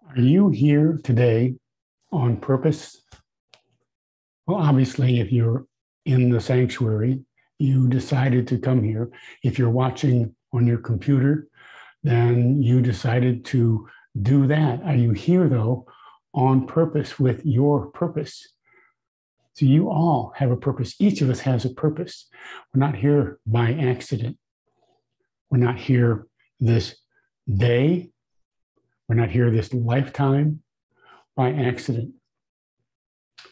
Are you here today on purpose? Well, obviously, if you're in the sanctuary, you decided to come here. If you're watching on your computer, then you decided to do that. Are you here, though, on purpose with your purpose? So you all have a purpose. Each of us has a purpose. We're not here by accident. We're not here this day. We're not here this lifetime by accident.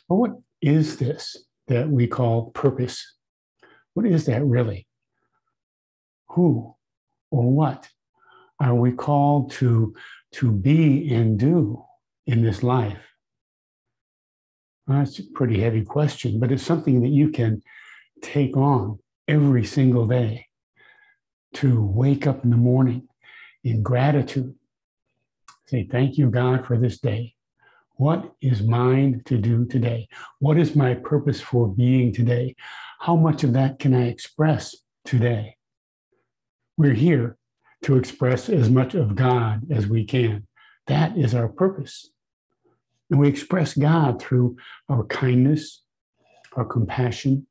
But what is this that we call purpose? What is that really? Who or what are we called to be and do in this life? Well, that's a pretty heavy question, but it's something that you can take on every single day, to wake up in the morning in gratitude. Say, thank you, God, for this day. What is mine to do today? What is my purpose for being today? How much of that can I express today? We're here to express as much of God as we can. That is our purpose. And we express God through our kindness, our compassion,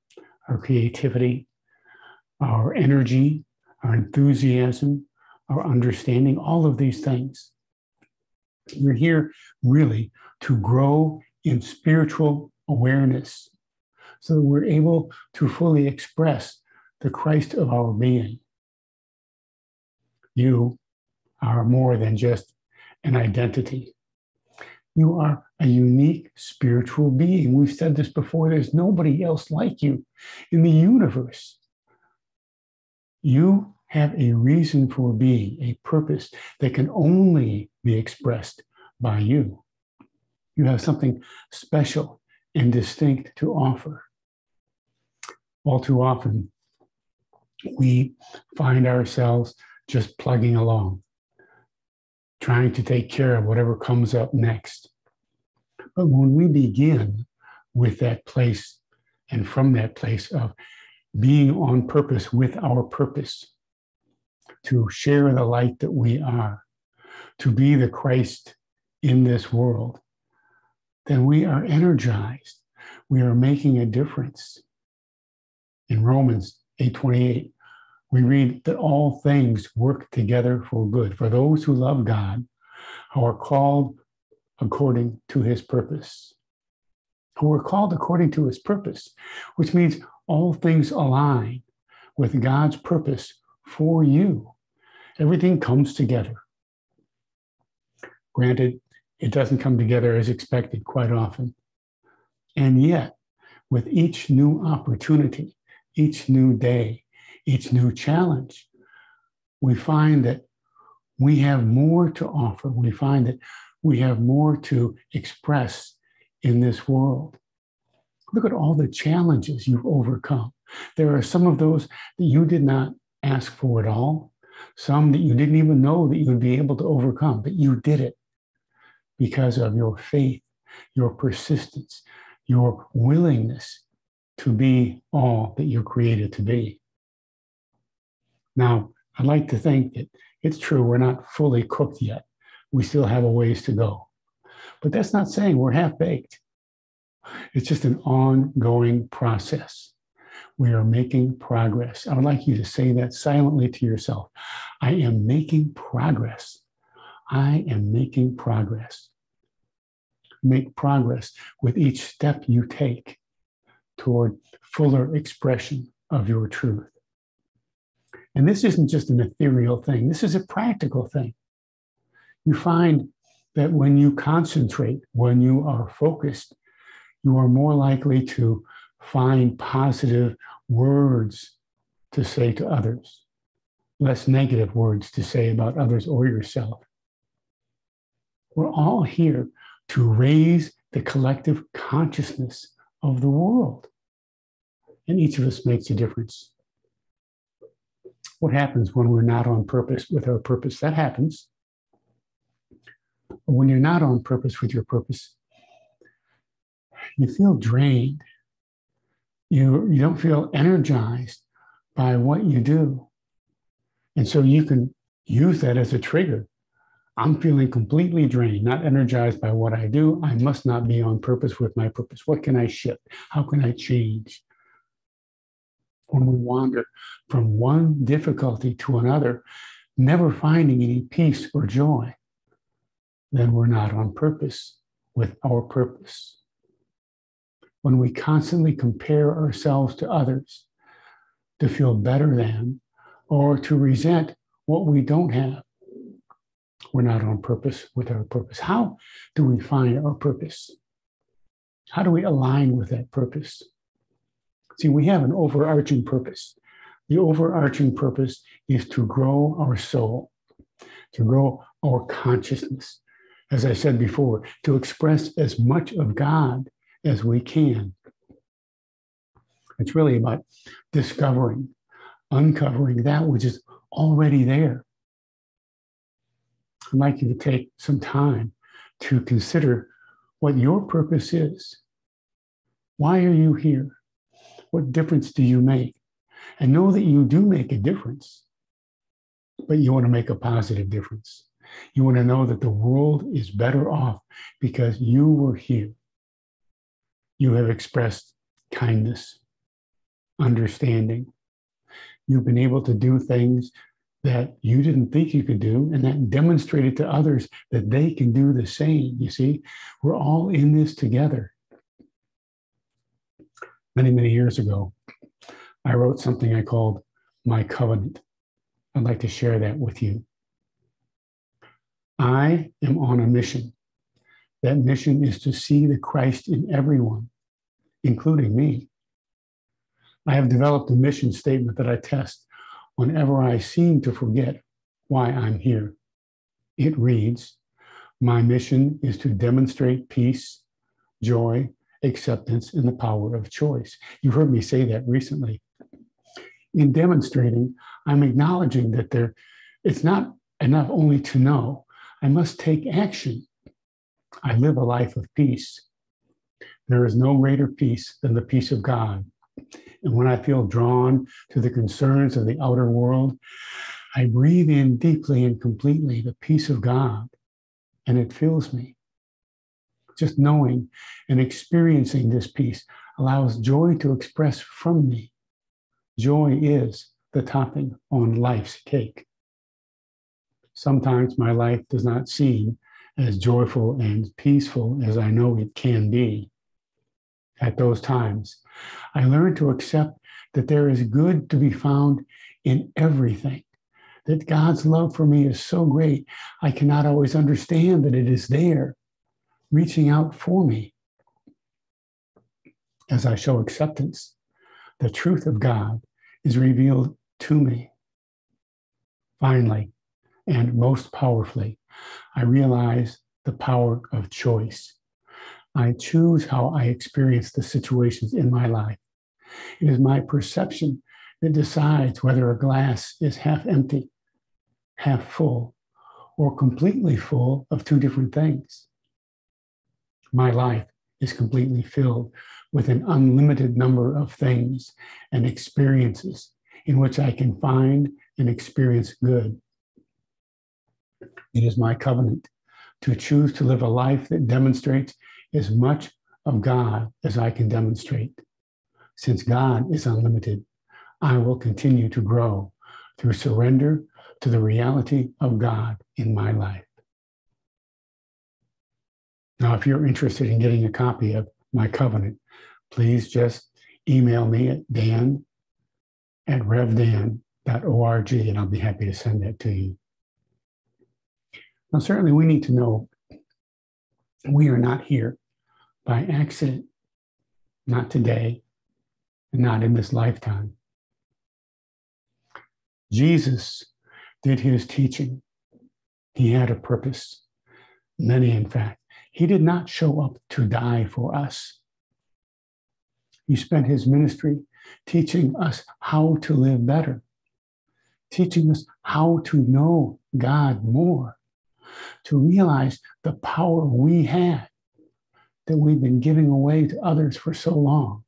our creativity, our energy, our enthusiasm, our understanding, all of these things. We're here really to grow in spiritual awareness so that we're able to fully express the Christ of our being. You are more than just an identity. You are a unique spiritual being. We've said this before, there's nobody else like you in the universe. You have a reason for being, a purpose that can only be expressed by you. You have something special and distinct to offer. All too often, we find ourselves just plugging along, trying to take care of whatever comes up next. But when we begin with that place and from that place of being on purpose with our purpose, to share the light that we are, to be the Christ in this world, then we are energized. We are making a difference. In Romans 8:28, we read that all things work together for good for those who love God, who are called according to his purpose. Who are called according to his purpose, which means all things align with God's purpose for you. Everything comes together. Granted, it doesn't come together as expected quite often. And yet, with each new opportunity, each new day, each new challenge, we find that we have more to offer. We find that we have more to express in this world. Look at all the challenges you've overcome. There are some of those that you did not ask for at all, some that you didn't even know that you would be able to overcome, but you did it because of your faith, your persistence, your willingness to be all that you're created to be. Now, I'd like to think that it's true we're not fully cooked yet. We still have a ways to go. But that's not saying we're half-baked. It's just an ongoing process. We are making progress. I would like you to say that silently to yourself. I am making progress. I am making progress. Make progress with each step you take toward fuller expression of your truth. And this isn't just an ethereal thing. This is a practical thing. You find that when you concentrate, when you are focused, you are more likely to find positive words to say to others, less negative words to say about others or yourself. We're all here to raise the collective consciousness of the world. And each of us makes a difference. What happens when we're not on purpose with our purpose? That happens. But when you're not on purpose with your purpose, you feel drained. You don't feel energized by what you do. And so you can use that as a trigger. I'm feeling completely drained, not energized by what I do. I must not be on purpose with my purpose. What can I shift? How can I change? When we wander from one difficulty to another, never finding any peace or joy, then we're not on purpose with our purpose. When we constantly compare ourselves to others to feel better than or to resent what we don't have, we're not on purpose with our purpose. How do we find our purpose? How do we align with that purpose? See, we have an overarching purpose. The overarching purpose is to grow our soul, to grow our consciousness. As I said before, to express as much of God as we can. It's really about discovering, uncovering that which is already there. I'd like you to take some time to consider what your purpose is. Why are you here? What difference do you make? And know that you do make a difference, but you want to make a positive difference. You want to know that the world is better off because you were here. You have expressed kindness, understanding. You've been able to do things that you didn't think you could do, and that demonstrated to others that they can do the same. You see, we're all in this together. Many, many years ago, I wrote something I called My Covenant. I'd like to share that with you. I am on a mission. That mission is to see the Christ in everyone, including me. I have developed a mission statement that I test whenever I seem to forget why I'm here. It reads, my mission is to demonstrate peace, joy, acceptance, and the power of choice. You heard me say that recently. In demonstrating, I'm acknowledging that it's not enough only to know. I must take action. I live a life of peace. There is no greater peace than the peace of God. And when I feel drawn to the concerns of the outer world, I breathe in deeply and completely the peace of God, and it fills me. Just knowing and experiencing this peace allows joy to express from me. Joy is the topping on life's cake. Sometimes my life does not seem as joyful and peaceful as I know it can be. At those times, I learn to accept that there is good to be found in everything, that God's love for me is so great, I cannot always understand that it is there, reaching out for me. As I show acceptance, the truth of God is revealed to me. Finally, and most powerfully, I realize the power of choice. I choose how I experience the situations in my life. It is my perception that decides whether a glass is half empty, half full, or completely full of two different things. My life is completely filled with an unlimited number of things and experiences in which I can find and experience good. It is my covenant to choose to live a life that demonstrates as much of God as I can demonstrate. Since God is unlimited, I will continue to grow through surrender to the reality of God in my life. Now, if you're interested in getting a copy of My Covenant, please just email me at dan@revdan.org, and I'll be happy to send that to you. Now, certainly we need to know we are not here by accident, not today, and not in this lifetime. Jesus did his teaching. He had a purpose, many in fact. He did not show up to die for us. He spent his ministry teaching us how to live better, teaching us how to know God more, to realize the power we had that we've been giving away to others for so long.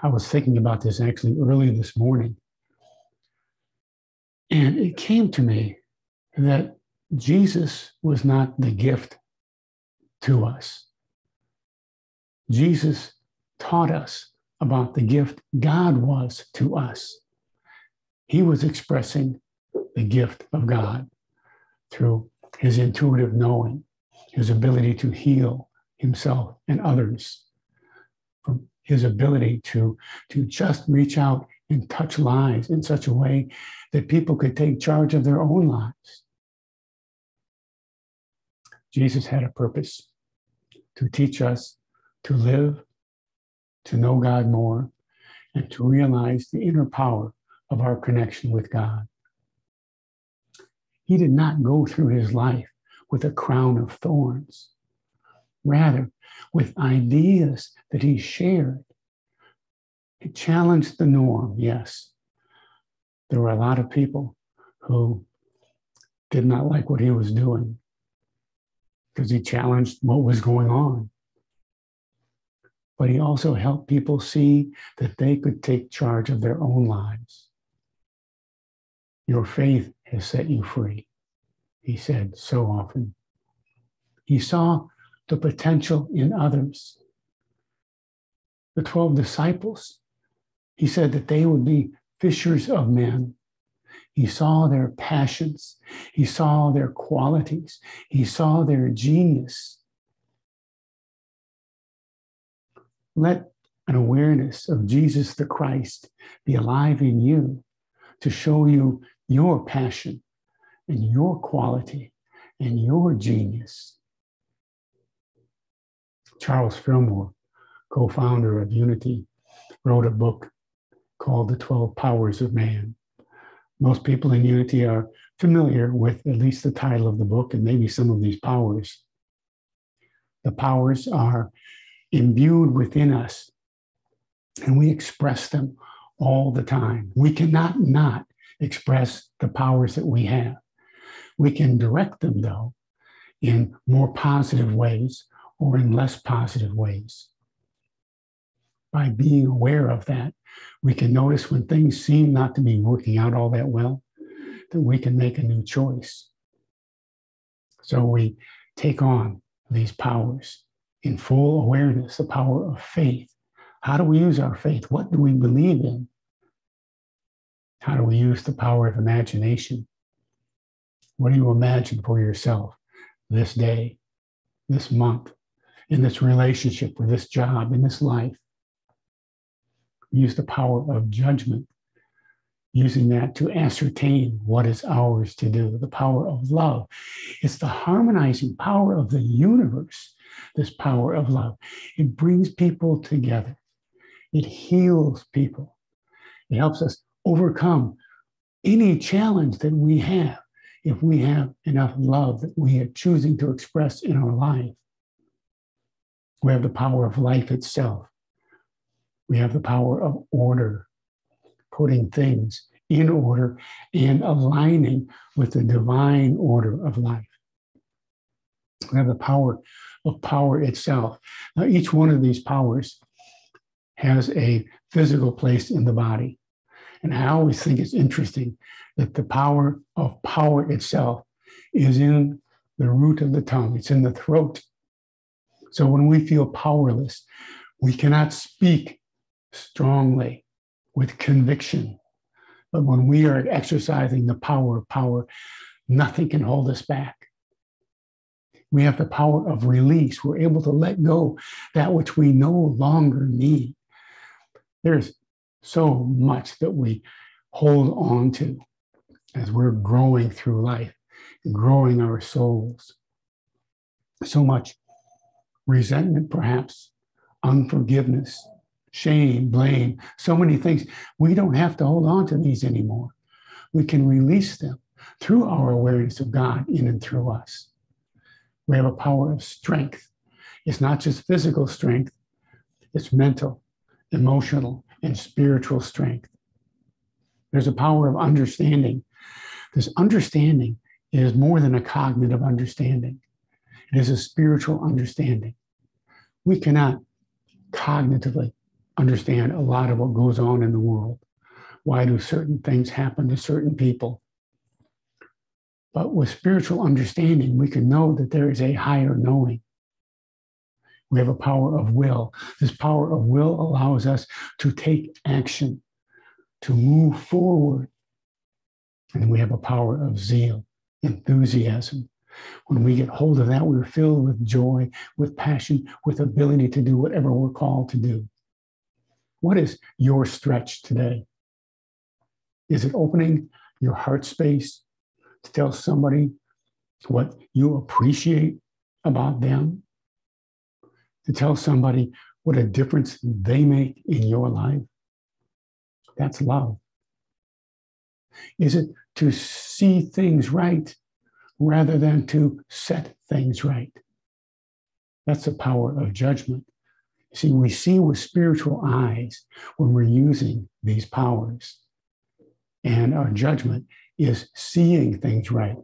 I was thinking about this actually early this morning, and it came to me that Jesus was not the gift to us. Jesus taught us about the gift God was to us. He was expressing the gift of God through his intuitive knowing, his ability to heal himself and others, from his ability to just reach out and touch lives in such a way that people could take charge of their own lives. Jesus had a purpose to teach us to live, to know God more, and to realize the inner power of our connection with God. He did not go through his life with a crown of thorns. Rather, with ideas that he shared. He challenged the norm, yes. There were a lot of people who did not like what he was doing because he challenged what was going on. But he also helped people see that they could take charge of their own lives. Your faith has set you free, he said so often. He saw the potential in others. The 12 disciples, he said that they would be fishers of men. He saw their passions. He saw their qualities. He saw their genius. Let an awareness of Jesus the Christ be alive in you to show you your passion and your quality and your genius. Charles Fillmore, co-founder of Unity, wrote a book called The 12 Powers of Man. Most people in Unity are familiar with at least the title of the book and maybe some of these powers. The powers are imbued within us, and we express them all the time. We cannot not express the powers that we have. We can direct them, though, in more positive ways or in less positive ways. By being aware of that, we can notice when things seem not to be working out all that well, that we can make a new choice. So we take on these powers in full awareness, the power of faith. How do we use our faith? What do we believe in? How do we use the power of imagination? What do you imagine for yourself this day, this month, in this relationship, or this job, in this life? Use the power of judgment, using that to ascertain what is ours to do. The power of love. It's the harmonizing power of the universe, this power of love. It brings people together. It heals people. It helps us overcome any challenge that we have if we have enough love that we are choosing to express in our life. We have the power of life itself. We have the power of order, putting things in order and aligning with the divine order of life. We have the power of power itself. Now, each one of these powers has a physical place in the body. And I always think it's interesting that the power of power itself is in the root of the tongue. It's in the throat. So when we feel powerless, we cannot speak strongly with conviction. But when we are exercising the power of power, nothing can hold us back. We have the power of release. We're able to let go that which we no longer need. There's so much that we hold on to as we're growing through life, growing our souls. So much resentment, perhaps, unforgiveness, shame, blame, so many things. We don't have to hold on to these anymore. We can release them through our awareness of God in and through us. We have a power of strength. It's not just physical strength, it's mental, emotional, and spiritual strength. There's a power of understanding. This understanding is more than a cognitive understanding. It is a spiritual understanding. We cannot cognitively understand a lot of what goes on in the world. Why do certain things happen to certain people? But with spiritual understanding, we can know that there is a higher knowing. We have a power of will. This power of will allows us to take action, to move forward. And we have a power of zeal, enthusiasm. When we get hold of that, we're filled with joy, with passion, with ability to do whatever we're called to do. What is your stretch today? Is it opening your heart space to tell somebody what you appreciate about them? To tell somebody what a difference they make in your life? That's love. Is it to see things right rather than to set things right? That's the power of judgment. See, we see with spiritual eyes when we're using these powers. And our judgment is seeing things right,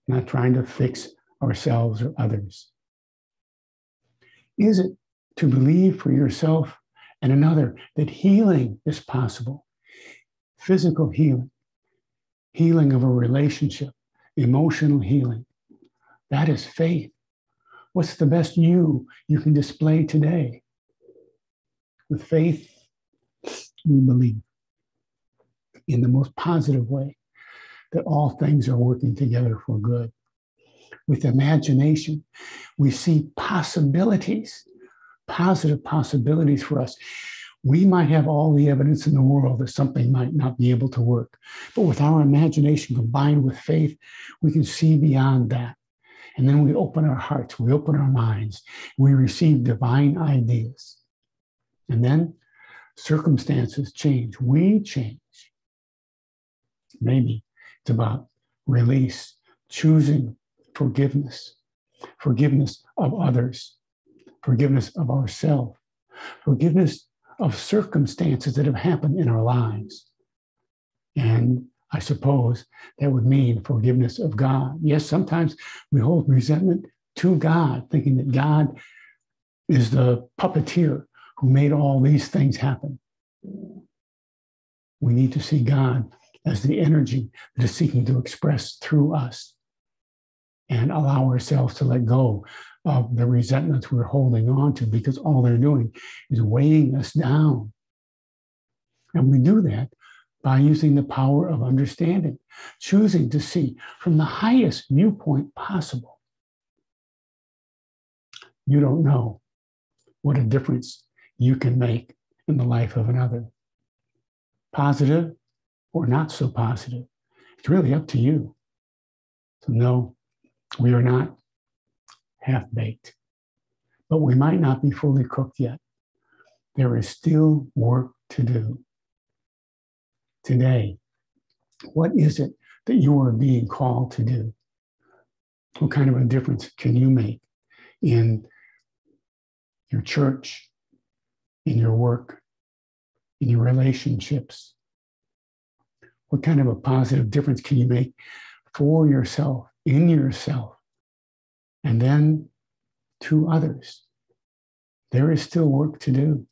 not trying to fix ourselves or others. Is it to believe for yourself and another that healing is possible? Physical healing, healing of a relationship, emotional healing. That is faith. What's the best you can display today? With faith, we believe in the most positive way that all things are working together for good. With imagination, we see possibilities, positive possibilities for us. We might have all the evidence in the world that something might not be able to work, but with our imagination combined with faith, we can see beyond that. And then we open our hearts, we open our minds, we receive divine ideas. And then circumstances change, we change. Maybe it's about release, choosing forgiveness, forgiveness of others, forgiveness of ourselves, forgiveness of circumstances that have happened in our lives. And I suppose that would mean forgiveness of God. Yes, sometimes we hold resentment to God, thinking that God is the puppeteer who made all these things happen. We need to see God as the energy that is seeking to express through us and allow ourselves to let go of the resentments we're holding on to, because all they're doing is weighing us down. And we do that by using the power of understanding, choosing to see from the highest viewpoint possible. You don't know what a difference you can make in the life of another. Positive or not so positive. It's really up to you. So no, we are not half-baked, but we might not be fully cooked yet. There is still work to do. Today, what is it that you are being called to do? What kind of a difference can you make in your church, in your work, in your relationships? What kind of a positive difference can you make for yourself, in yourself, and then to others? There is still work to do.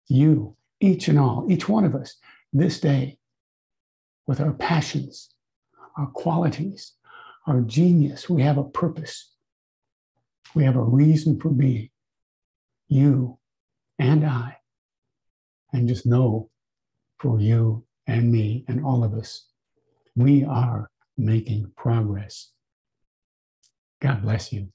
You, each and all, each one of us, this day, with our passions, our qualities, our genius, we have a purpose. We have a reason for being. You and I. And just know, for you and me and all of us, we are making progress. God bless you.